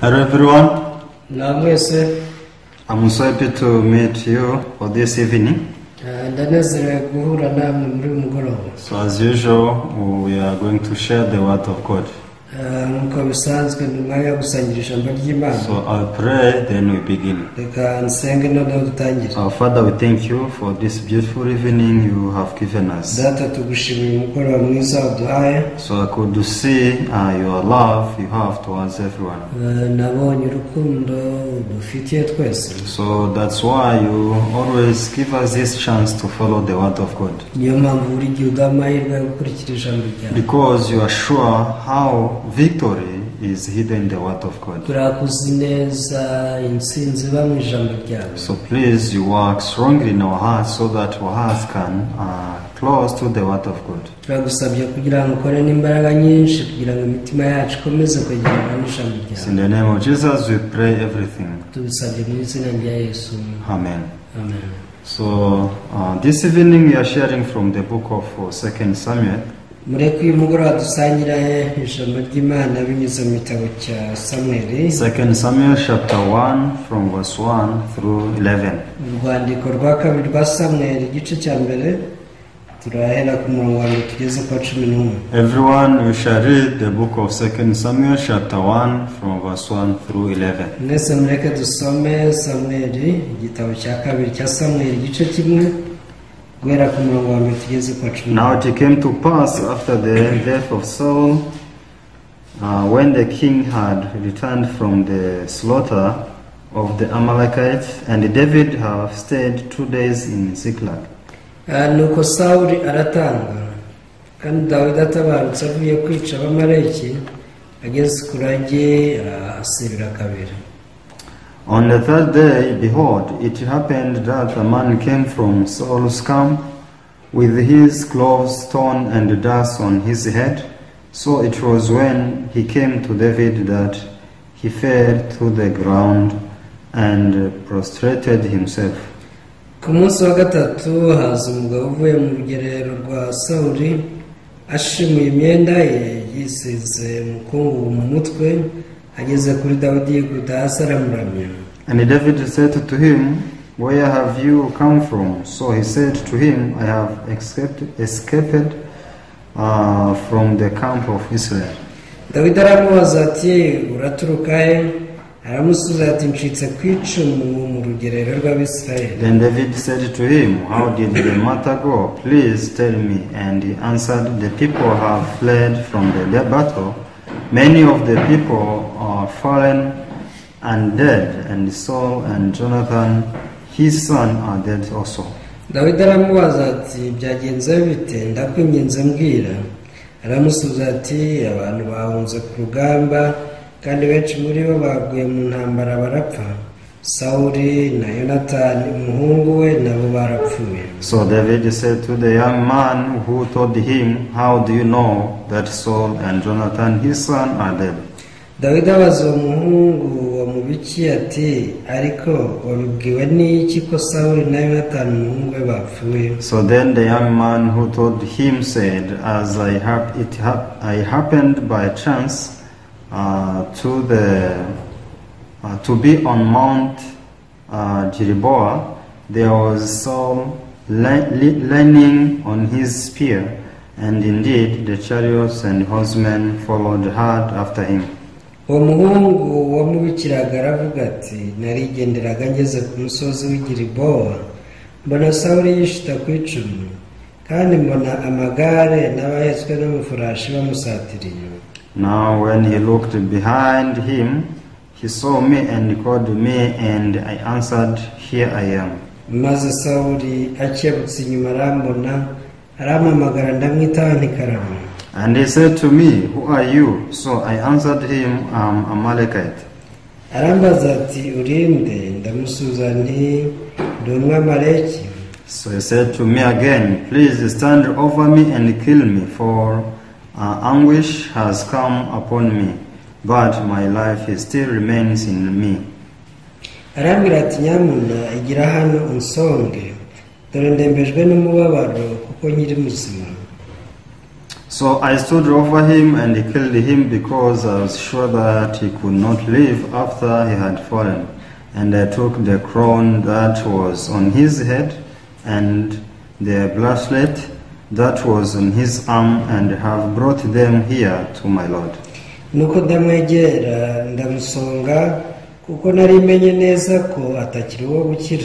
Hello everyone. I'm so happy to meet you for this evening. So as usual, we are going to share the word of God. So I'll pray, then we begin. Our Father, we thank you for this beautiful evening you have given us. So I could see your love you have towards everyone. So that's why you always give us this chance to follow the word of God. Because you are sure how victory is hidden in the word of God. So please, you work strongly in our hearts so that our hearts can close to the word of God. In the name of Jesus, we pray everything. Amen. Amen. So this evening we are sharing from the book of 2 Samuel. 2 Samuel chapter 1 from verse 1 through 11. Everyone, we shall read the book of 2 Samuel chapter 1 from verse 1 through 11. Now it came to pass after the death of Saul, when the king had returned from the slaughter of the Amalekites, and David had stayed 2 days in Ziklag. Nuko Sawuli aratanga kandi Dawidi atabarutse avuye kwica abamaleki ageze kurage asirira kabiri. On the third day, behold, it happened that a man came from Saul's camp with his clothes torn and dust on his head. So it was when he came to David that he fell to the ground and prostrated himself. Ku munsi wa gatatu haza umugabo uvuye mu rugerero rwa Sawuli ashimuye imyenda ye yisize umukungugu mu mutwe ageze kuri Dawidi yikubita hasi aramuramya. And David said to him, "Where have you come from?" So he said to him, "I have escaped from the camp of Israel." Dawidi aramubaza ati uraturuka he? Aramusubiza ati ncitse ku icumu mu rugerero rw'Abisirayeli. Then David said to him, "How did the matter go? Please tell me." And he answered, "The people have fled from the battle. Many of the people are fallen and dead, and Saul and Jonathan, his son, are dead also." Dawidi aramubaza ati byagenze bite? Ndakwinginze mbwira. Aramusubiza ati abantu bahunze ku rugamba kandi benshi muri bo baguye mu ntambara barapfa. Sawuli na Yonatani umuhungu we nabo barapfuye. So David said to the young man who told him, "How do you know that Saul and Jonathan his son are dead?" Dawidi abaza uwo muhungu wamubikiye ati ariko wabibwiwe n'iki ko Sawuli na Yonatani umuhungu we bapfuye? So then the young man who told him said, "As I happened by chance to be on Mount Gilboa, there was Saul leaning on his spear, and indeed the chariots and horsemen followed hard after him." Uwo muhungu wamubikiraga aravuga ati narigenderaga ngeze ku musozi w'Igilibowa mbona Sawuli yishita ku icumu kandi mbona amagare n'abahetswe n'amafarashi bamusatiriye. Now when he looked behind him, he saw me and called me, and I answered, "Here I am." Maze Sawuli akebutse inyuma arambona arampamagara ndamwitaba ntikarama. And he said to me, "Who are you?" So I answered him, "I'm Amalekite." Arambaza ati urinde? Ndamusubiza nti ndi Umwamaleki. So he said to me again, "Please stand over me and kill me, for anguish has come upon me, but my life still remains in me." Arambwira ati nyamuna igira hano unsonge dore ndembejwe n'umubabaro kuko nkiri muzima. So I stood over him and killed him because I was sure that he could not live after he had fallen. And I took the crown that was on his head and the bracelet that was on his arm and have brought them here to my Lord. nuko ndamwegera ndamusonga kuko nari menye neza ko atakiri uwo gukira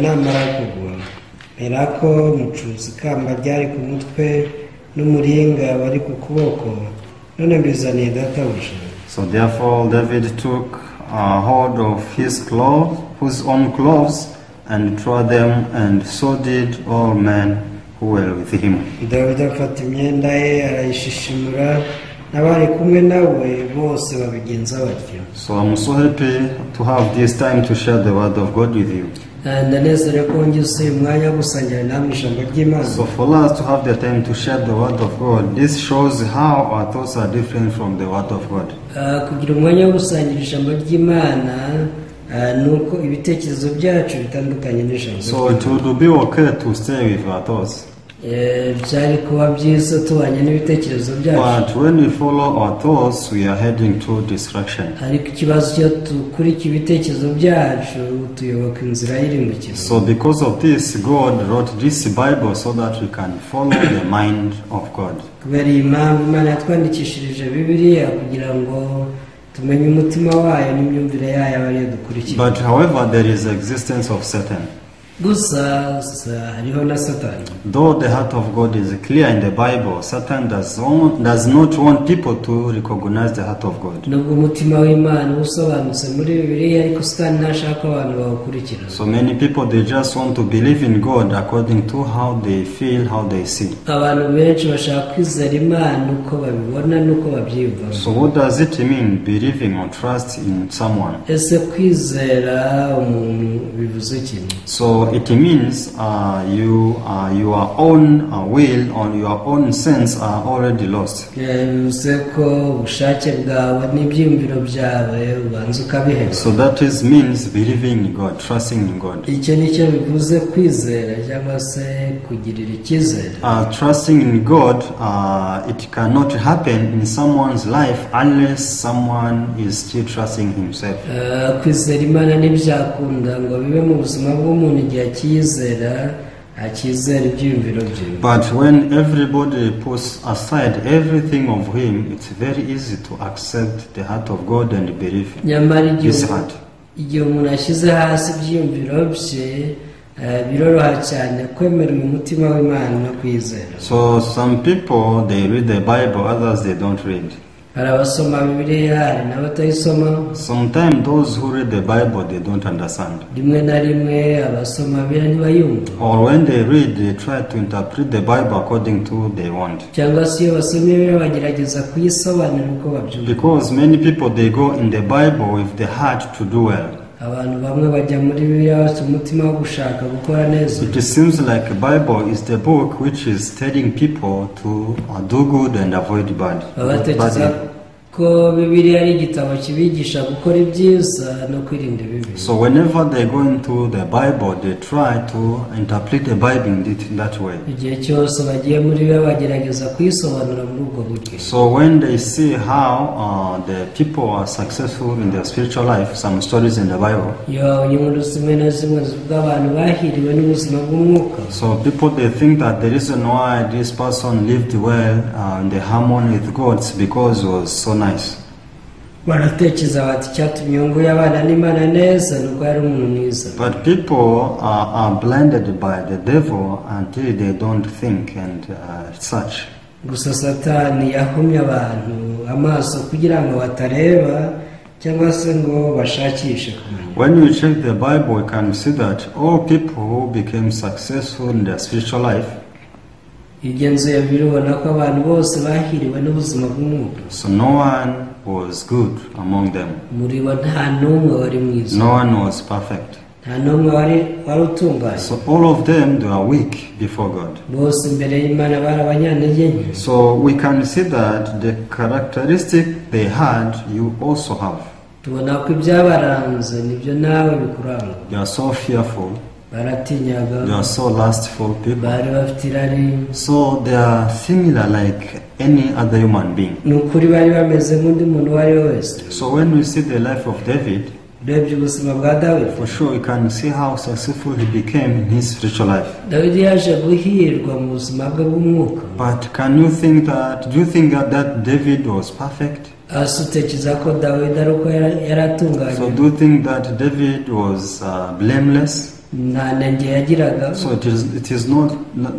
namara kugwa erako mucuzi kamba ryari ku mutwe n'umuringa wari ku kuboko none mbizaniye databuja. So therefore David took hold of his own clothes and tore them, and so did all men who were with him. Dawidi afata imyenda ye arayishishimura n'abari kumwe nawe bose babigenza batyo. So I'm so happy to have this time to share the word of God with you. Ndanezerewe ko ngize umwanya wo gusangira namwe ijambo ry'Imana. So for us to have the time to share the word of God, this shows how our thoughts are different from the word of God. Kugira umwanya wo gusangira ijambo ry'Imana nuko ibitekerezo byacu bitandukanye n'ijambo. So it would be okay to stay with our thoughts. Byari kuba byiza tubanye n'ibitekerezo byacu. But when we follow our thoughts, we are heading to destruction. Ariko ikibazo cyo tukurikira ibitekerezo byacu tuyoboka inzira y'irimbukiro. So because of this, God wrote this Bible so that we can follow the mind of God. Kubera iyi mpamvu Imana yatwandikishirije Bibiliya kugira ngo tumenye umutima wayo n'imyumvire yayo abariyo dukurikira. But however, there is the existence of Satan. Gusa hariho na Satani. Though the heart of God is clear in the Bible, Satan does not want people to recognize the heart of God. Nubwo umutima w'Imana usobanutse muri Bibiliya ariko Satani ntashaka abantu bawukurikira. So many people, they just want to believe in God according to how they feel, how they see. Abantu benshi bashaka kwizera Imana uko babibona nuko babyiyumva. So what does it mean, believing or trust in someone? Ese kwizera umuntu bivuze iki? So it means your own will or your own sense are already lost. Bivuze ko ubushake bwawe n'ibyiyumviro byawe ubanza ukabiheba. So that means believing in God, trusting in God. Icyo nicyo bivuze kwizera cyangwa se kugirira icyizere. Trusting in God, it cannot happen in someone's life unless someone is still trusting himself. Kwizera Imana ntibyakunda ngo bibe mu buzima bw'umuntu igihe akizera akizera ibyiyumviro bye. But when everybody puts aside everything of him, it's very easy to accept the heart of God and believe his heart. Igihe umuntu ashyize hasi ibyiyumviro bye biroroha cyane kwemera umutima w'Imana no kwizera. So some people, they read the Bible, others they don't read. Arabasoma Bibiliya hari n'abatayisoma. Sometimes those who read the Bible, they don't understand. Rimwe na rimwe abasoma Bibiliya ntibayumva. Or when they read, they try to interpret the Bible according to they want. Cyangwa se iyo basomye Bibiliya bagerageza kuyisobanura uko babyumva. Because many people, they go in the Bible with the heart to do well. Abantu bamwe bajya muri Bibiliya bafite umutima wo gushaka gukora neza. It seems like the Bible is the book which is telling people to do good and avoid bad. Batekereza ko Bibiliya ari igitabo kibigisha gukora ibyiza no kwirinda ibibi. So whenever they go into the Bible, they try to interpret the Bible in that way. Igihe cyose bagiye muri Bibiliya bagerageza kuyisobanura muri ubwo buryo. So when they see how the people are successful in their spiritual life, some stories in the Bible. Inkuru zimwe na zimwe z'abantu bahiriwe n'ubuzima bw'umwuka. So people, they think that the reason why this person lived well in the harmony with God is because he was so nice. Baratekereza bati cyatumye ngo yabana n'Imana neza nuko yari umuntu mwiza. But people are blinded by the devil until they don't think and such. Gusa Satani yahumye abantu amaso kugira ngo batareba cyangwa se ngo bashakishe kumenya. When you check the Bible, you can see that all people who became successful in their spiritual life, igenzuye birubona ko abantu bose bahiriwe n'ubuzima bw'umwuka. so no one was good among them. Muri bo nta n'umwe wari mwiza. No one was perfect. Nta n'umwe wari utunganye. So all of them, they are weak before God. Bose imbere y'Imana bari abanyantege nke. So we can see that the characteristic they had, you also have. Tubona ko ibyabaranze nibyo nawe bikuranga. They are so fearful. baratinyaga, They are so lustful people. bari bafite irari, So they are similar like any other human being. ni ukuri bari bameze nk'undi muntu uwo ari we wese. So when we see the life of David, urebye ubuzima bwa Dawidi, for sure we can see how successful he became in his spiritual life. Dawidi yaje guhirwa mu buzima bwe bw'umwuka. But do you think that David was perfect? Hasi utekereza ko Dawidi ari uko yari atunganye? So do you think that David was blameless? Nta nenge yagiraga? So it is not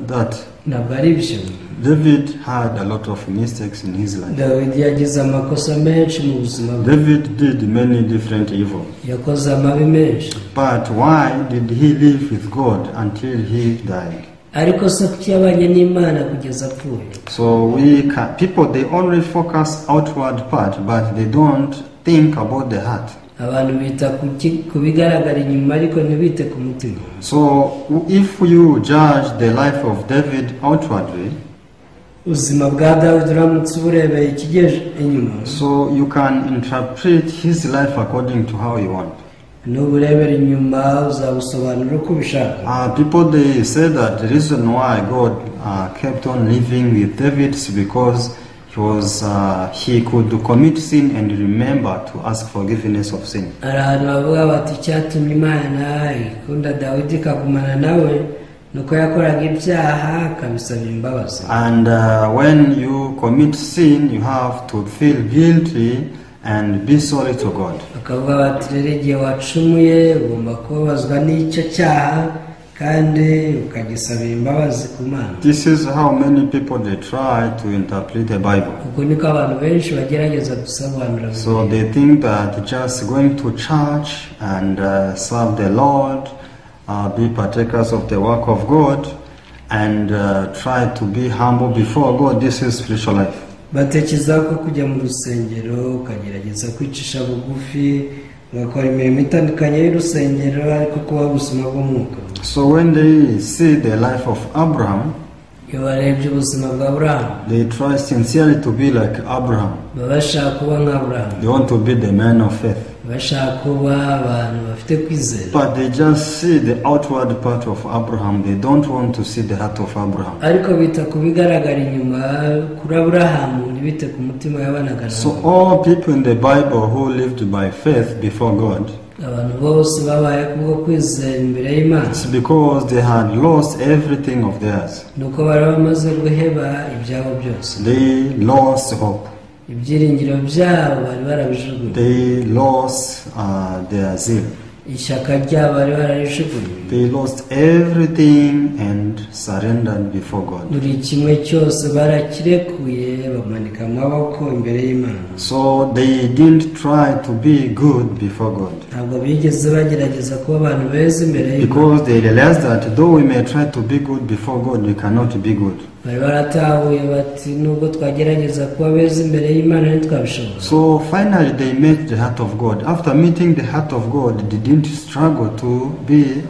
that. Ntabwo ari byo. David had a lot of mistakes in his life. Dawidi yagize amakosa menshi mu buzima bwe. David did many different evil. Yakoze amabi menshi. But why did he live with God until he died? Ariko se kuki yabanye n'Imana kugeza apfuye? So people, they only focus outward part, but they don't think about the heart. Abantu bita ku bigaragara inyuma ariko ntibite ku mutima. So if you judge the life of David outwardly, ubuzima bwa Dawidi uramutse uburebeye ikigeje inyuma, so you can interpret his life according to how you want. n'uburebera inyuma uzabusobanura uko ubishaka. People, they say that the reason why God kept on living with David is because he could commit sin and remember to ask forgiveness of sin. Hari ahantu bavuga bati icyatumye Imana ikunda Dawidi ikagumana nawe nuko yakoraga ibyaha akabisabira imbabazi. And when you commit sin, you have to feel guilty and be sorry to God. Bakavuga bati rero igihe wacumuye ugomba kubabazwa n'icyo cyaha kandi ukagisabira imbabazi ku Mana. This is how many people they try to interpret the Bible. Uko niko abantu benshi bagerageza gusobanura. So they think that just going to church and serve the Lord, be partakers of the work of God, and try to be humble before God, this is spiritual life. Batekereza ko kujya mu rusengero ukagerageza kwicisha bugufi ugakora imirimo itandukanye y'urusengero ariko kuba ubuzima bw'umwuka. So when they see the life of Abraham, iyo barebye ubuzima bwa Aburahamu, they try sincerely to be like Abraham. baba bashaka kuba nka Aburahamu, They want to be the man of faith. bashaka kuba abantu bafite kwizera. But they just see the outward part of Abraham. They don't want to see the heart of Abraham. Ariko bita ku bigaragara inyuma kuri Aburahamu ntibite ku mutima yabanaga So nawe. all people in the Bible who lived by faith before God, Abantu bose babaye kubwo kwizera imbere y'Imana, it's because they had lost everything of theirs. nuko bari bamaze guheba ibyabo byose. They lost hope. Ibyiringiro byabo bari barabijugunye. They lost their zeal. Ishyaka ryabo bari bararijugunye. They lost everything and surrendered before God. Buri kimwe cyose barakirekuye bamanika amaboko imbere y'Imana. So they didn't try to be good before God. Ntabwo bigeze bagerageza kuba abantu beza imbere y'Imana. Because they realized that though we may try to be good before God, we cannot be good. Bari baratahuye bati nubwo twagerageza kuba beza imbere y'Imana ntitwabishobora. So finally they met the heart of God. After meeting the heart of God, they didn't struggle to be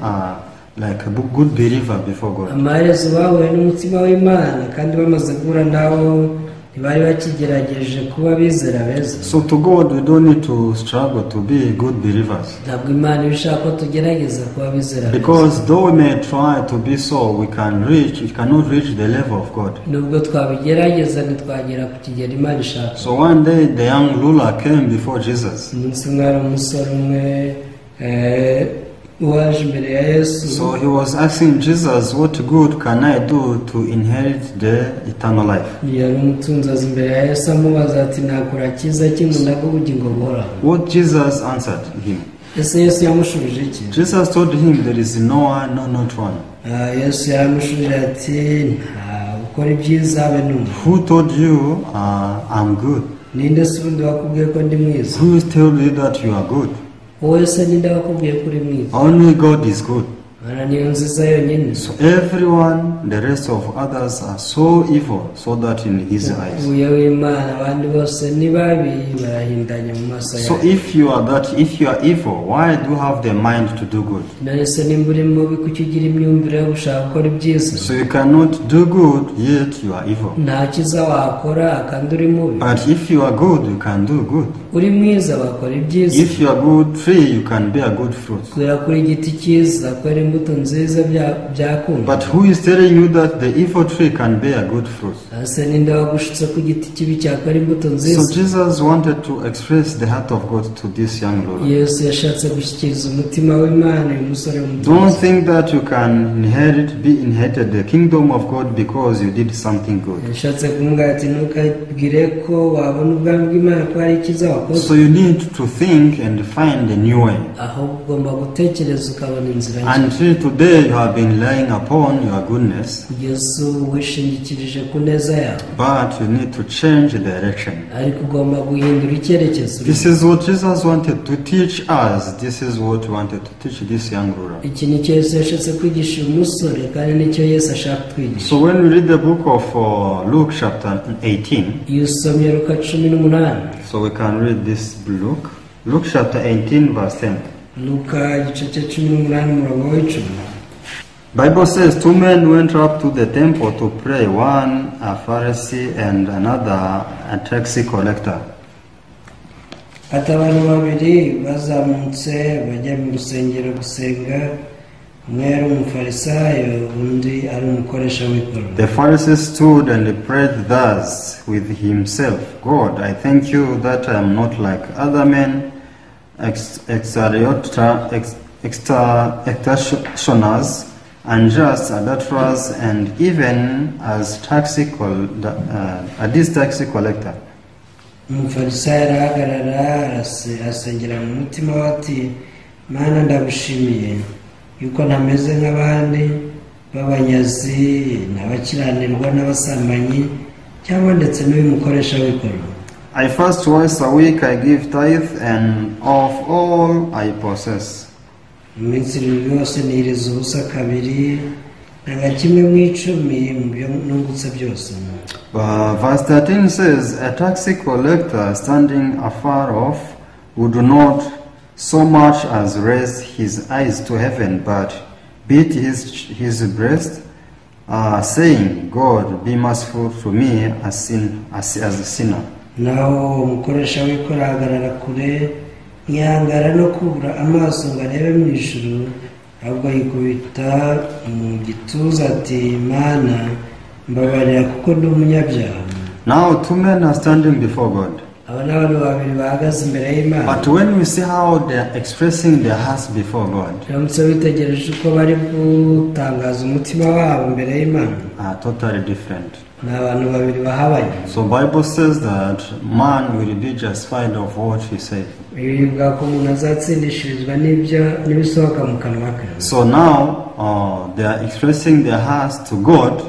like a good believer before God. Amaherezo bahuye n'umutima w'Imana kandi bamaze guhura nawo ntibari bakigerageje kuba bizera beza. So to God we don't need to struggle to be good believers. Ntabwo Imana ibishaka ko tugerageza kuba bizera beza. Because though we may try to be so, we cannot reach the level of God. Nubwo twabigerageza ntitwagera ku kigero Imana ishaka. So one day the young ruler came before Jesus. Umunsi umwe hari umusore umwe waje imbere ya Yesu. So he was asking Jesus, what good can I do to inherit the eternal life? Yari umutunzi aza imbere ya Yesu amubaza ati nakora cyiza ki ngo ndage ubugingo buhoraho. What Jesus answered him? Ese Yesu yamushubije iki? Jesus told him, there is no one, no, not one. Yesu yaramushubije ati nta ukora ibyiza habe n'umwe. Who told you I'm good? Ninde se ubundi wakubwiye ko ndi mwiza? Who told you that you are good? Wowe se ninde wakubwiye ko uri mwiza? Only God is good. Mana niyo nziza yonyine. So everyone, the rest of others are so evil, so that in his eyes. Ubuye w'Imana abandi bose ni babi barahindanya mu maso yawe. So if you are evil, why do you have the mind to do good? None se nimba uri mubi kuki ugira imyumvire yo gushaka gukora ibyiza? So you cannot do good, yet you are evil. Nta cyiza wakora kandi uri mubi. But if you are good, you can do good. Uri mwiza wakora ibyiza. If you are good tree, you can bear good fruit. Kwera kuri igiti cyiza kwera imbuto nziza byakunda. But who is telling you that the evil tree can bear good fruit? Ase ninde wagushutse ku giti kibi cyakora imbuto So nziza? Jesus wanted to express the heart of God to this young ruler. Yesu yashatse gushyikiriza umutima w'Imana uyu musore Don't muto. think that you can be inherited the kingdom of God because you did something good. Yashatse kumubwira ati ntukabwire ko wabona ubwami bw'Imana ko hari icyiza wakoze. So you need to think and find a new way. Ahubwo ugomba gutekereza ukabona inzira nshya. Until today you have been relying upon your goodness, Kugeza ubu wishingikirije ku neza yawe, but you need to change direction. ariko ugomba guhindura icyerekezo. This is what Jesus wanted to teach us. This is what he wanted to teach this young ruler. Iki ni cyo Yesu yashatse kwigisha uyu musore, kandi nicyo Yesu ashaka kutwigisha. So when we read the book of Luke chapter 18, Iyo usomye Luka 18, so we can read this book. Luke chapter 18 verse 10. Luka igice cya 18 umurongo w'10. Bible says 2 men went up to the temple to pray, one a Pharisee and another a tax collector. Ati abantu babiri bazamutse bajya mu rusengero gusenga, umwe ari umufarisayo undi ari umukoresha w'ikoro. The Pharisee stood and prayed thus with himself, God, I thank you that I am not like other men, extortioners, unjust, adulterers, and even as this tax collector. Umufarisayo arahagarara asengera mu mutima we ati, Mana ndagushimiye yuko ntameze nk'abandi b'abanyazi n'abakiranirwa n'abasambanyi cyangwa ndetse n'uyu mukoresha w'ikoro. I fast twice a week, I give tithe and of all I possess. Mu minsi 7 yose niriza ubusa kabiri, nanga kimwe mu 10 mu byo nungutse byose. Verse 13 says, a tax collector standing afar off would not so much as raise his eyes to heaven, but beat his breast, saying, God, be merciful to me as a sinner. Naho umukoresha w'ikoro ahagarara kure, ntiyangara no kubura amaso ngo arebe mu ijuru, ahubwo yikubita mu gituza ati, Mana mbabarira kuko ndi umunyabyaha. Now 2 men are standing before God. Aba ni abantu babiri bahagaze imbere y'Imana. But when we see how they are expressing their hearts before God, Turamutse witegereje uko bari gutangaza umutima wabo imbere y'Imana, are totally different. ni abantu babiri bahabanye. So Bible says that man will be justified of what he said. Bivuga ko umuntu azatsindishirizwa n'ibisohoka mu kanwa ke. So now they are expressing their hearts to God,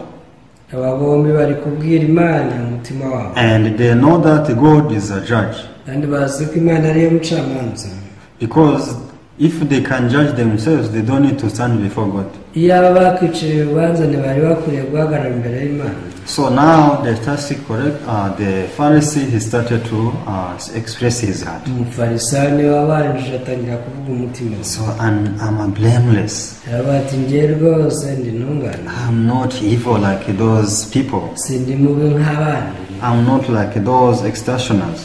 Aba bombi bari kubwira Imana umutima wabo, and they know that God is a judge. kandi bazi ko Imana ariyo mucamanza. Because if they can judge themselves, they don't need to stand before God. Iyo aba bakwiciriye urubanza ntibari bakwiriye guhagarara imbere y'Imana. So now the the Pharisee, he started to express his heart. Umufarisayo niwe wabanje atangira kuvuga umutima. So I'm blameless. Yaravuga ati, njye rwose ndi ntungane, I'm not evil like those people. sindi mubi nk'abandi, I'm not like those extortioners.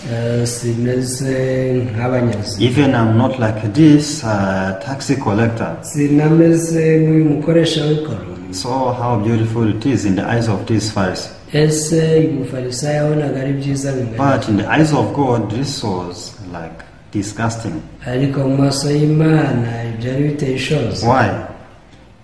simeze nk'abanyazi, Even I'm not like this tax collector. sinameze nk'uyu mukoresha w'ikoro. So how beautiful it is in the eyes of this Pharisee. Ese uyu mufarisayo yabonaga ari byiza bingana, But in the eyes of God, this was like disgusting. ariko mu maso y'Imana byari biteye ishozi. Why?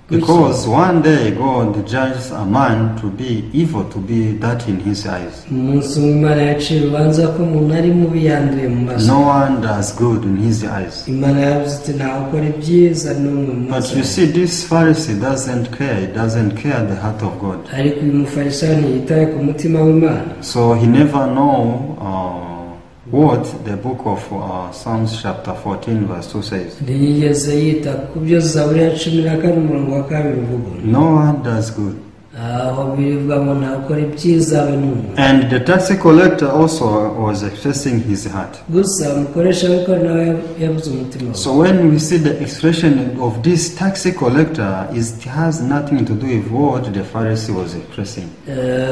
Because one day God judges a man to be evil, to be that in his eyes. Umunsi w'Imana yaciye urubanza ko umuntu ari mubi yanduye mu maso. No one does good in his eyes. Imana yavuze iti ntawe ukora ibyiza n'umwe mu But maso. you see, this Pharisee doesn't care. He doesn't care the heart of God. Ariko uyu mufarisayo ntiyitaye ku mutima w'Imana. So he never know what the book of Psalms chapter 14 verse 2 says. Ntiyigeze yita ku byo Zaburi ya 14 umurongo wa 2 uvuga. No one does good. aho bivuga ngo ntakora ibyiza we n'umuntu. And the tax collector also was expressing his heart. Gusa umukoresha w'ikoro nawe yabuze umutima we. So when we see the expression of this tax collector, it has nothing to do with what the Pharisee was expressing.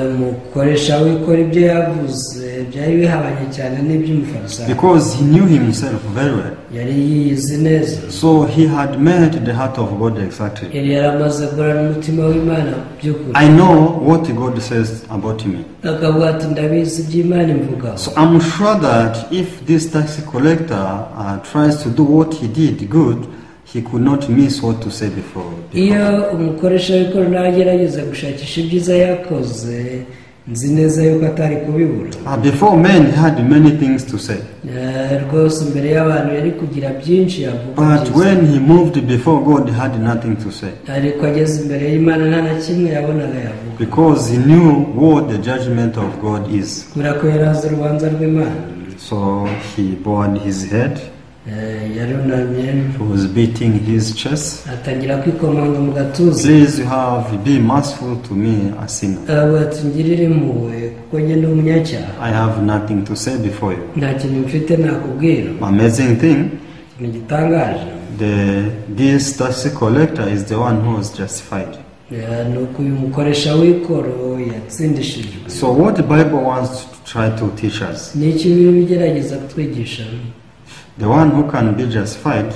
Umukoresha w'ikoro ibyo yavuze byari bihabanye cyane n'iby'umufarisayo. Because he knew himself very well. Yari yiyizi neza. So he had met the heart of God exactly. Yari yaramaze guhura n'umutima w'Imana by'ukuri. I know what God says about me. Akavuga ati ndabizi iby'Imana imvugaho. So I'm sure that if this tax collector tries to do what he did good, he could not miss what to say before. Iyo umukoresha w'ikoro nawe agerageza gushakisha ibyiza yakoze, nzi neza yuko atari kubibura. Before men, he had many things to say. Rwose imbere y'abantu yari kugira byinshi yavuga. But when he moved before God, he had nothing to say. Ariko ageze imbere y'Imana nta na kimwe yabonaga yavuga. Because he knew what the judgment of God is. Kubera ko yari azi urubanza rw'Imana. So he bowed his head. Yarunamye. He was beating his chest. Atangira kwikomanga mu gatuza. Please be merciful to me, a sinner. Ati ngirire impuhwe kuko njye ndi umunyacyaha. I have nothing to say before you. Nta kintu mfite nakubwira. Amazing thing. Ni gitangaje. This tax collector is the one who was justified. Nuko uyu mukoresha w'ikoro yatsindishijwe. So what the Bible wants to try to teach us? Ni iki biri bigerageza kutwigisha? The one who can be justified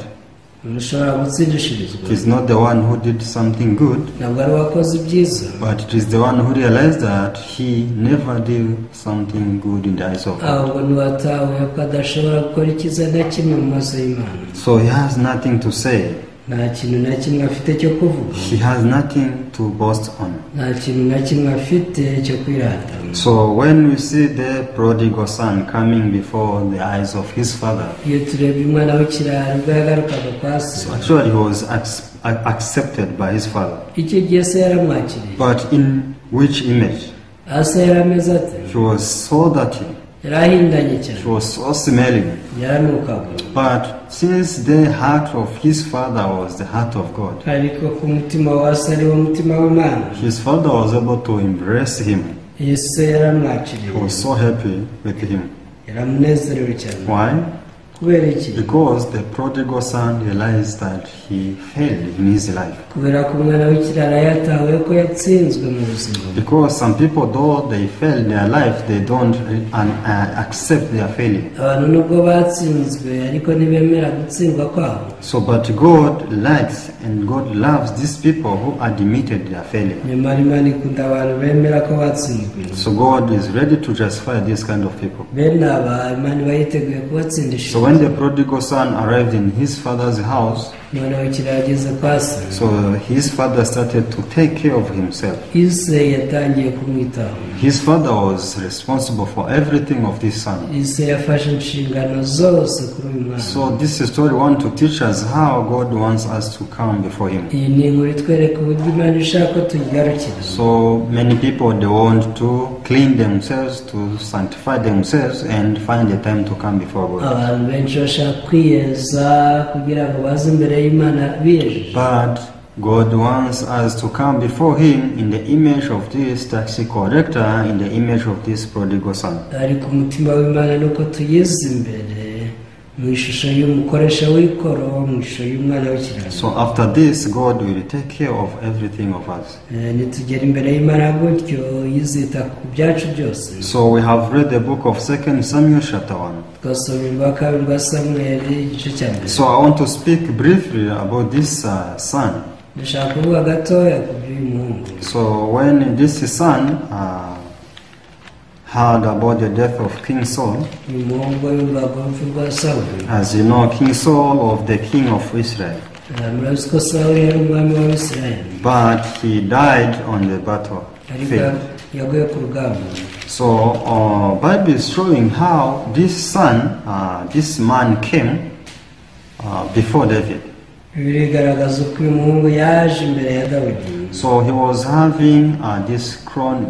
ushobora gutsindishirizwa. It is not the one who did something good, ntabwo ari uwakoze ibyiza, but it is the one who realized that he never did something good in the eyes of God. ahubwo ni uwatahuye ko adashobora gukora icyiza na kimwe mu maso y'Imana. So he has nothing to say. nta kintu na kimwe afite cyo kuvuga. He has nothing to boast on. nta kintu na kimwe afite cyo kwirata. So when we see the prodigal son coming before the eyes of his father, iyo turebye umwana w'ikirara ubwo yagarukaga kwa se, so actually he was accepted by his father. icyo gihe se yaramwakiriye. But in which image? ase yarameze ate? He was so dirty. yarahindanye cyane. He was so smelling. yaranukaga. But since the heart of his father was the heart of God, ariko ku mutima wa se ari wo mutima w'Imana, his father was able to embrace him. ese yaramwakiriye. He was so happy with him. yaramunezerewe cyane. Why? kubera iki? Because the prodigal son realized that he failed in his life. kubera ko umwana w'ikirara yatahuye ko yatsinzwe mu buzima. Because some people, though they fail in their life, they don't accept their failure. abantu nubwo batsinzwe ariko ntibemera gutsindwa kwabo. So, but God likes and God loves these people who admitted their failure. nyamara Imana ikunda abantu bemera ko batsinzwe. So God is ready to justify this kind of people. bene aba Imana iba yiteguye kubatsindisha. So when the prodigal son arrived in his father's house, umwana w'ikirara ageze kwa se, so his father started to take care of himself. ise yatangiye kumwitaho. His father was responsible for everything of this son. ise yafashe inshingano zose kuri uyu mwana. So this story wants to teach us how God wants us to come before him. iyi ni inkuru itwereka uburyo Imana ishaka ko tuyigarukira. So many people, they want to clean themselves, to sanctify themselves and find the time to come before God. abantu benshi bashaka kwiyeza kugira ngo baze imbere y'Imana biyejeje. But God wants us to come before him in the image of this tax collector, in the image of this prodigal son. ariko umutima w'Imana nuko tuyize imbere mu ishusho y'umukoresha w'ikoro, mu ishusho y'umwana w'ikirara. So after this, God will take care of everything of us. nitugera imbere y'Imana gutyo yizita ku byacu byose. So we have read the book of 2 Samuel chapter 1. twasomye urwa kabiri rwa Samweli igice cya mbere. So I want to speak briefly about this son. ndashaka kuvuga gatoya ku by'uyu muhungu. So when this son heard about the death of King Saul, uyu muhungu yumvaga urupfu rwa Sawuli. as you know, King Saul was the king of Israel, murabizi ko Sawuli yari umwami w'Abisirayeli, but he died on the ariko battlefield. yaguye ku rugamba. So Bible is showing how this son, this man came before David. birigaragaza uko uyu muhungu yaje imbere ya Dawidi. So he was having this crown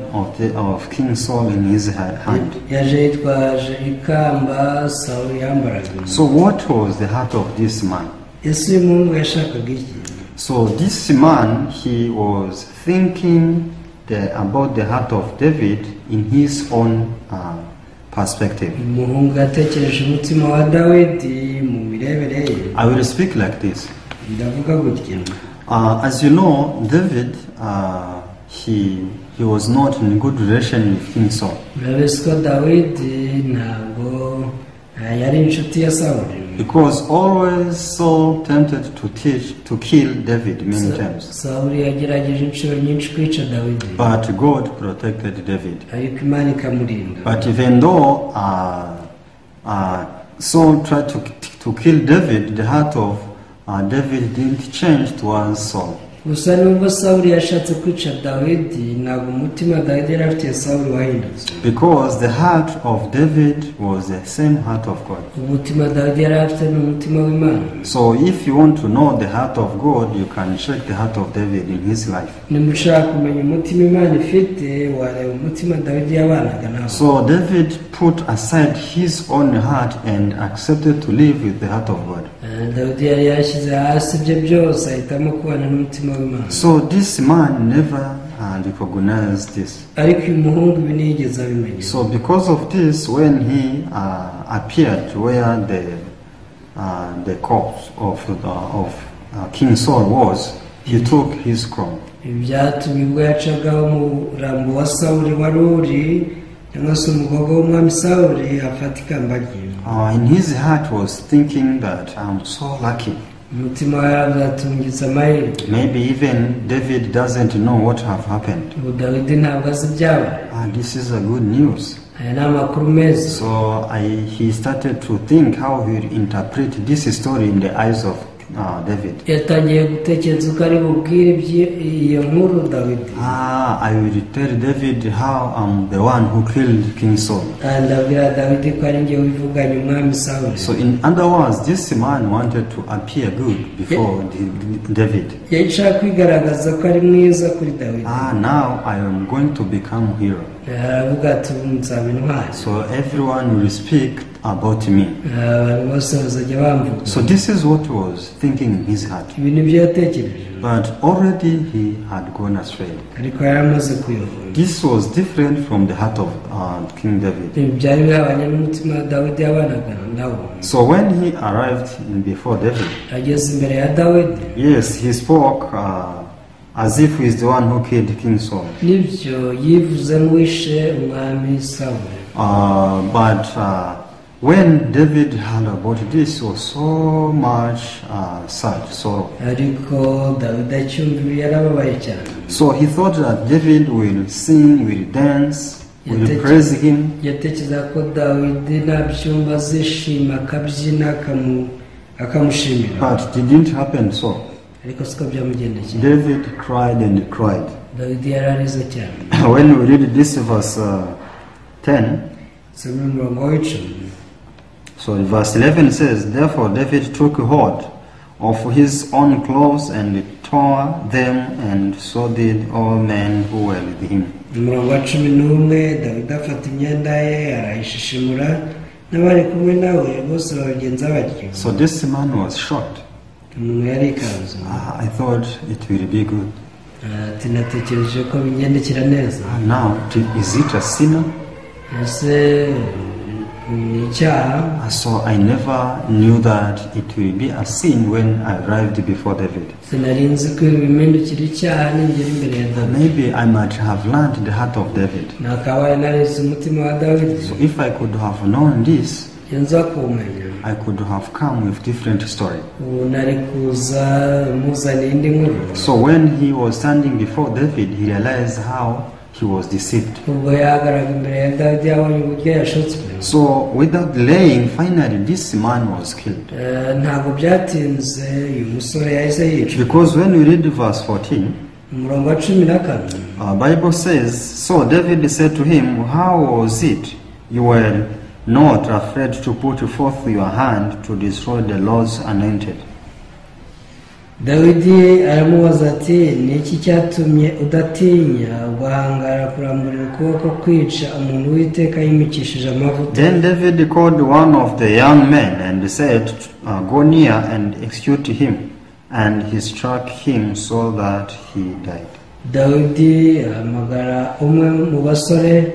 of King Saul in his hand. yaje yitwaje ikamba Sawuli yambaraga. So what was the heart of this man? ese uyu muhungu yashakaga iki? So this man, he was thinking about the heart of David in his own perspective. umuhungu yatekereje umutima wa dawidi mu mirebere ye. I will speak like this. ndavuga gutya. As you know, David, he was not in good relation with King Saul. murabizi ko dawidi ntabwo yari inshuti ya sawuli. Because always Saul tempted to kill David many times. sawuli yagerageje inshuro nyinshi kwica dawidi. But God protected David. ariko imana ikamurinda. But even though Saul tried to kill David, the heart of David didn't change towards Saul. gusa nubwo sawuli yashatse kwica dawidi ntabwo umutima dawidi yari afitiye sawuli wahindutse. Because the heart of David was the same heart of God. umutima dawidi yari afite ni umutima w'imana. So if you want to know the heart of God, you can check the heart of David in his life. niba ushaka kumenya umutima imana ifite wareba umutima dawidi yabanaga nawe. So David put aside his own heart and accepted to live with the heart of God. dawidi yari yashyize hasi ibyo byose ahitamo kubana n'umutima w'imana. So this man never recognized this. ariko uyu muhungu ibi ntiyigeze abimenya. So because of this, when he appeared where the corpse of King Saul was, he took his crown. ibi byatumye ubwo yacagaho umurambo wa sawuli wari uri cyangwa se umugogo w'umwami sawuli afata ikamba rye. In his heart was thinking that I'm so lucky. umutima we yaratungiza amahirwe. Maybe even David doesn't know what have happened. ubu dawidi ntabwo azi ibyabaye. This is a good news. aya ni amakuru meza. So he started to think how he would interpret this story in the eyes of David. yatangiye gutekereza uko ari bubwire iyo nkuru dawidi. I will tell David how I'm the one who killed King Saul. ndabwira dawidi ko ari njye wivuganye umwami sawuli. So in other words, this man wanted to appear good before David. yashaka kwigaragaza ko ari mwiza kuri dawidi. Now I am going to become hero. aravuga ati nzaba intwari. So everyone will speak about me. abantu bose bazajya bamvuga. So this is what he was thinking in his heart. ibi ni byo yatekereje. But already he had gone astray. ariko yari amaze kuyoba. This was different from the heart of King David. ibi byari bihabanye n'umutima dawidi yabanaga nawo. So when he arrived before David, ageze imbere ya dawidi. yes, he spoke as if he is the one who killed King Saul. nibyo yivuze nk'uwishe umwami sawuli. But when David heard about this, he was so much sad. So dawidi acyumva ibi yarababaye cyane. So he thought that David will sing, will dance, will praise him. yatekereza ko dawidi nabyumva azishima akabyina akamushimira. But it didn't happen so. ariko siko byamugendekeye. David cried and cried. dawidi yararize cyane. When we read this verse 10, soma umurongo w'icumi. so verse 11 says, Therefore David took hold of his own clothes and tore them, and so did all men who were with him. umurongo wa cumi n'umwe dawidi afata imyenda ye arayishishimura n'abari kumwe nawe bose babigenza batyo. So this man was shocked. umuntu yari ikanzu. I thought it will be good. ati natekereje ko bigendekera neza. Now, is it a sinner? ese ni icyaha. So I never knew that it will be a sin when I arrived before David. sinari nzi ko bimindukira icyaha ningera imbere ya dawidi. Maybe I might have learned the heart of David. nakabaye narize umutima wa dawidi. So if I could have known this, iyo nza kuwumenya I could have come with different story. ubu nari kuza muzaniye indi nkuru. So when he was standing before David, he realized how he was deceived. ubwo yahagaraga imbere ya dawidi yabonye uburyo yashutswe. So without delaying, finally this man was killed. ntabwo byatinze uyu musore yahise yicwa. Because when we read verse 14, umurongo wa cumi na kane. Bible says, So David said to him, How was it you were not afraid to put forth your hand to destroy the Lord's anointed? dawidi aramubaza ati ni iki cyatumye udatinya guhangara kurambura ukuboko kwica umuntu w'iteka yimikishije amavuta. Then David called one of the young men and said, Go near and execute him. And he struck him so that he died. Dawidi ahamagara umwe mu basore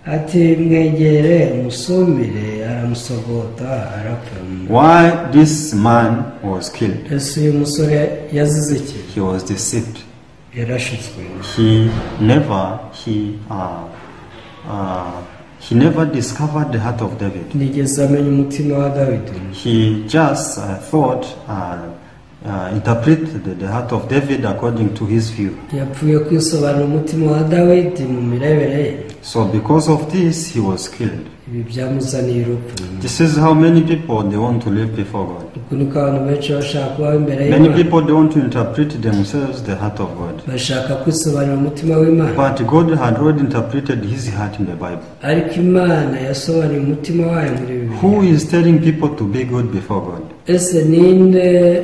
ati mwegere umusumire, aramusogota arapfa. Why this man was killed? Ese uyu musore yazize iki? He was deceived. Yarashutswe. He never discovered the heart of David. Nigeze amenya umutima wa Dawidi. He just interpreted the heart of David according to his view. Yapfuye kwisobanura umutima wa Dawidi mu mirebere ye. So because of this, he was killed. Ibi byamuzaniye urupfu. This is how many people they want to live before God. Uku niko abantu benshi bashaka kubaho imbere Many y'Imana. people they want to interpret themselves the heart of God. Bashaka kwisobanura umutima w'Imana. But God had already interpreted his heart in the Bible. Ariko Imana yasobanuye umutima wayo muri Bibiliya. Who is telling people to be good before God? Ese ninde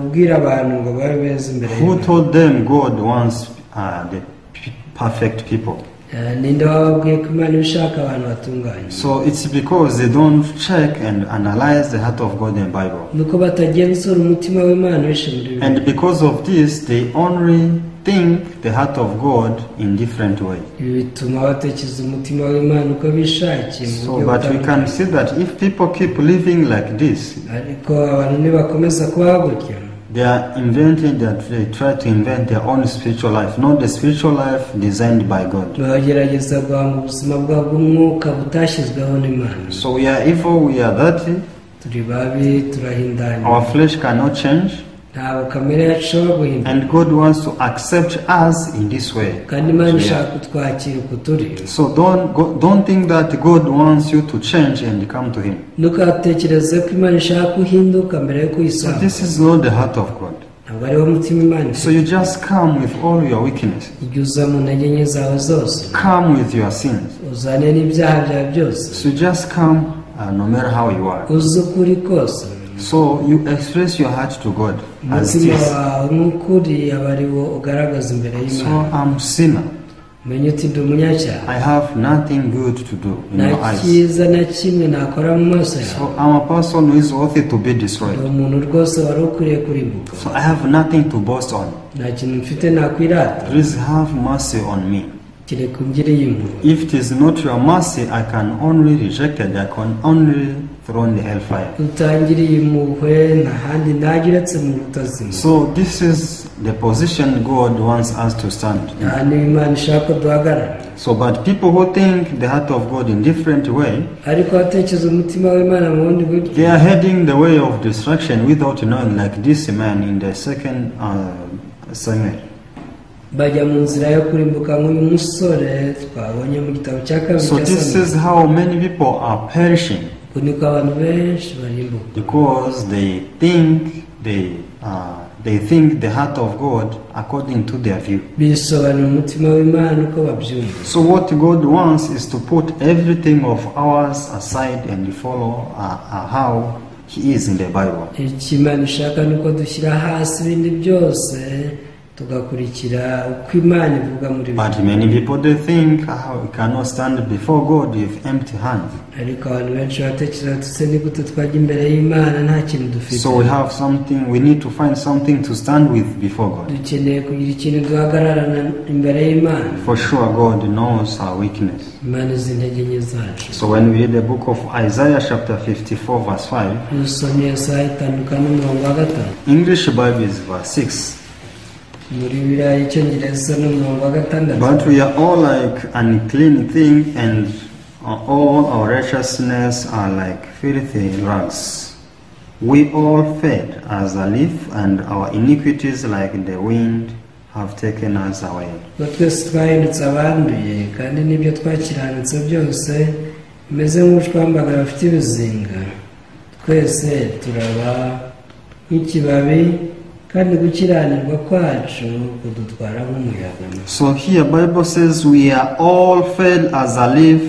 ubwira abantu ngo babe beza imbere Who y'Imana? told them God wants the perfect people? Ninde wababwiye ko Imana ishaka abantu batunganye? So it's because they don't check and analyze the heart of God in the Bible. Nuko batagenzura umutima w'Imana wishe muri Bibiliya. And because of this, they only think the heart of God in different way. Ibi bituma batekereza umutima w'Imana uko bishakiye mu So, buryo but we can see that if people keep living like this, ariko abantu nibakomeza kubaho gutyo, they are inventing, they try to invent their own spiritual life, not the spiritual life designed by God. bagerageza guhanga ubuzima bwabo bw'umwuka butashyizweho n'Imana. So we are evil, we are dirty, Turi babi, turahindanya, our flesh cannot change, ntabwo kamere yacu ishobora guhinduka, and God wants to accept us in this way. kandi Imana ishaka kutwakira uko turi. So don't think that God wants you to change and come to Him. Ntukatekereze ko Imana ishaka uhinduka mbere yo So kuyisaba. this is not the heart of God. Ntabwo ariwo mutima Imana So ifite. you just come with all your weaknesses, Ujye uza mu ntege nke zawe zose, come with your sins. uzane n'ibyaha byawe byose, So you just come no matter how you are. uze ukuri kose. So you express your heart to God as it Umutima is. wawe nk'ukuri aba ari wo ugaragaza imbere So y'Imana. I'm sinner. Menye uti ndi umunyacyaha, I have nothing good to do in nta your eyes. cyiza na kimwe nakora mu maso So yawe. I'm a person who is worthy to be Ndi destroyed. umuntu rwose wari ukwiriye kurimbuka. So I have nothing to boast on. Nta kintu mfite nakwirata, Please have mercy on me. kereka ungiriye impuhwe. If it is not your mercy, I can only reject it. I can only throw in the hellfire. Utangiriye impuhwe nta handi najya uretse mu rutazima. So this is the position God wants us to stand. Aha niho Imana ishaka ko duhagarara. So, but people who think the heart of God in different way, Ariko abatekereza umutima w'Imana mu bundi buryo, they are heading the way of destruction without knowing, like this man in the second Samuel. bajya mu nzira yo kurimbuka nk'uyu musore twabonye mu gitabo cya kabiri So cya this Samweli. is how many people are perishing, Uku niko abantu benshi barimbuka, because they think the heart of God according to their view. bisobanura umutima w'Imana uko babyumva. So what God wants is to put everything of ours aside and follow how He is in the Bible. Icyo Imana ishaka ni uko dushyira hasi ibindi byose tugakurikira uko Imana ivuga muri But Bibiliya. many people they think we cannot stand before God with empty hands. Ariko abantu benshi batekereza bati se ni gute twajya imbere y'Imana nta kintu dufite. So we need to find something to stand with before God. Dukeneye kugira ikintu duhagararana imbere y'Imana. For sure God knows our weakness. Imana izi intege nke zacu. So when we read the book of Isaiah chapter 54 verse 5, Dusomye Yesaya itandukanye n'umurongo wa 5. English Bible is verse 6. Muri Bibiliya y'Icyongereza n'umurongo wa 6. But we are all like unclean thing, and all our righteousness are like filthy rags. We all fed as a leaf, and our iniquities like the wind have taken us away. Ngo twese twahindutse abanduye, kandi n'ibyo twakiranutse byose bimeze nk'ubushwambagara bafite ibizinga. Twese turaba nk'ikibabi, kandi gukiranirwa kwacu kudutwara nk'umuyaga. So here Bible says we are all fed as a leaf,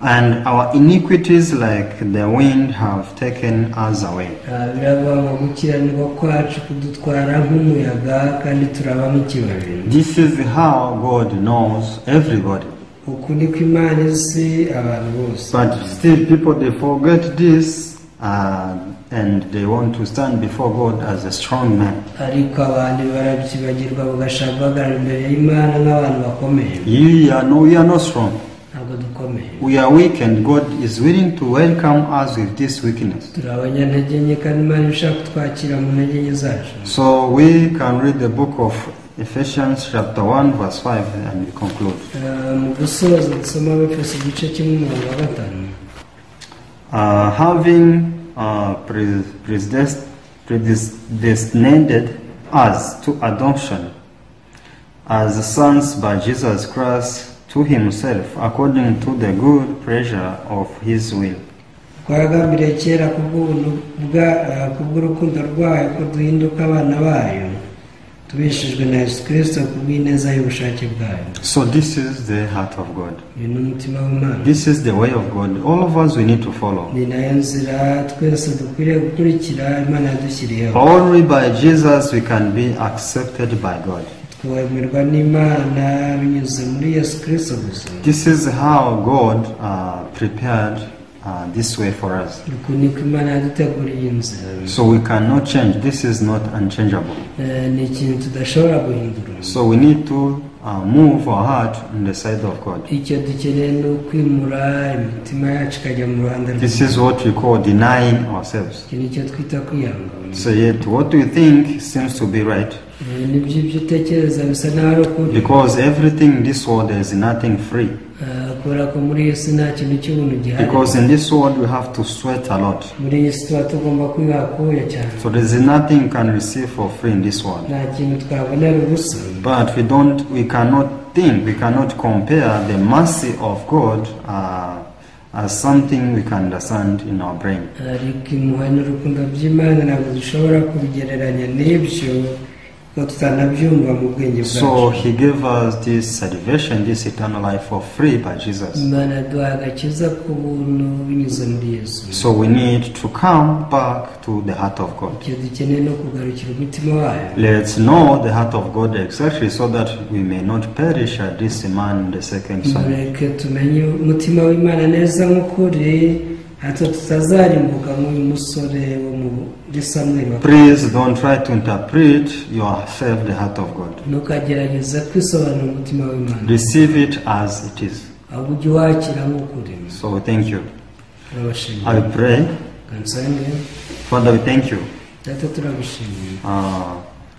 and our iniquities like the wind have taken us away. Biravuga ngo gukiranirwa kwacu kudutwara nk'umuyaga, kandi turaba nk'ikibabi. This is how God knows everybody. Uku niko Imana izi abantu bose. But still people they forget this and they want to stand before God as a strong man. ariko abantu barabyibagirwa bagashaka guhagarara imbere y'Imana nk'abantu bakomeye. We are not strong. Ntabwo dukomeye. We are weak, and God is willing to welcome us with this weakness. turi abanyantege nke kandi Imana ishaka kutwakira mu ntege nke zacu. So we can read the book of Ephesians chapter 1 verse 5 and we conclude. Mu gusoza dusoma Abefeso igice kimwe umurongo wa 5. Having predestinated us to adoption as sons by Jesus Christ to himself according to the good pleasure of his will. twagambiriye kera kubw'urukundo rwayo ko duhinduka abana bayo tubeshejwe na Yesu Kristo kubw'ineza y'ubushake bwayo. So this is the heart of God. Uyu ni umutima w'Imana. This is the way of God. All of us, we need to follow. ni nayo nzira twese dukwiriye gukurikira Imana yadushyiriyeho. Only by Jesus we can be accepted by God. twemerwa n'Imana binyuze muri Yesu Kristo gusa. This is how God prepared this way for us. uku niko Imana yaduteguriye inzira. So we cannot change. This is not unchangeable. ni ikintu tudashobora guhindura. So we need to move our heart on the side of God. icyo dukeneye ni ukwimura imitima yacu ikajya mu ruhande This is what we call denying ourselves. iki ni cyo twita kwiyanga. So yet what we think seems to be right. nibyo ibyo utekereza bisa n'aho ari ukuri. Because everything in this world, there is nothing free. kubera ko muri iyi si nta kintu cy'ubuntu gihari. Because in this world we have to sweat a lot. muri iyi si tuba tugomba kwihakuya cyane. So there is nothing you can receive for free in this world. nta kintu twabonera ubusa. But we cannot compare the mercy of God as something we can understand in our brain. ariko impuhwe n'urukundo by'Imana ntabwo dushobora kubigereranya n'ibyo ko tutanabyumva mu bwenge bwacu. So he gave us this salvation, this eternal life for free by Jesus. Imana yaduhaye agakiza ku buntu binyuze muri Yesu. So we need to come back to the heart of God. icyo dukeneye no kugarukira umutima wayo. Let's know the heart of God exactly so that we may not perish at this man, the second son. mureke tumenye umutima w'Imana neza nk'ukuri hato tutazarimbuka nk'uyu musore wo muri Samweli. Please don't try to interpret yourself the heart of God. ntukagerageza kwisobanura umutima w'Imana. Receive it as it is. ahubwo ujye wakira nk'ukuri. So thank you. turabashimiye. I pray. kansenge. Father, we thank you. data turagushimiye.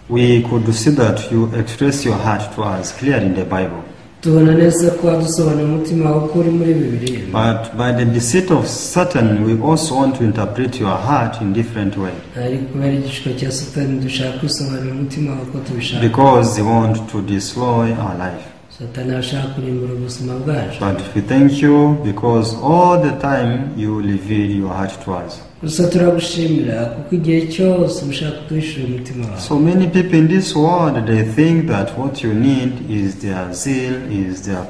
We could see that you express your heart to us clearly in the Bible. tubona neza ko wadusobanurira umutima wawe uko uri muri Bibiliya. But by the deceit of Satan, we also want to interpret your heart in different way. ariko kubera igishusho cya Satani dushaka kwisobanurira umutima wawe uko tubishaka. Because they want to destroy our life. Satani arashaka kurimbura ubuzima bwacu. But we thank you because all the time you reveal your heart to us. gusa turagushimira kuko igihe cyose ushaka kuduhishurira umutima wawe. So many people in this world, they think that what you need is their zeal, is their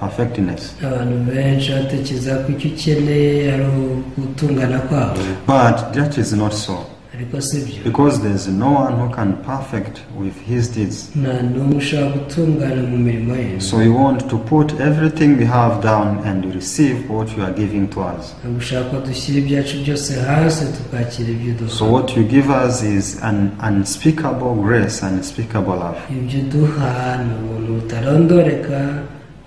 perfectness. abantu benshi batekereza ko icyo ukeneye ari ugutungana kwawe. But that is not so. ariko si byo. Because there is no one who can perfect with his deeds. nta n'umwe ushobora gutungana mu mirimo ye. So we want to put everything we have down and receive what you are giving to us. ntabwo ushaka ko dushyira ibyacu byose hasi tukakira ibyo duha. So what you give us is an unspeakable grace, unspeakable love. ibyo duha ni ubuntu butarondoreka,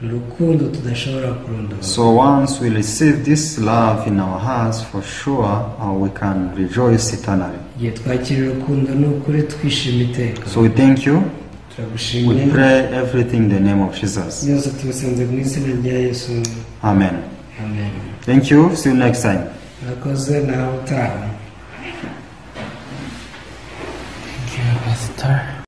urukundo tudashobora kurondora. So once we receive this love in our hearts, for sure we can rejoice eternally. igihe twakira urukundo ni ukuri twishima iteka. So we thank you. turagushimiye. We pray everything in the name of Jesus. byose tubisenze mu izina rya Yesu. Amen. amen. Thank you. See you next time. murakoze nawe utaha. Thank you, Pastor.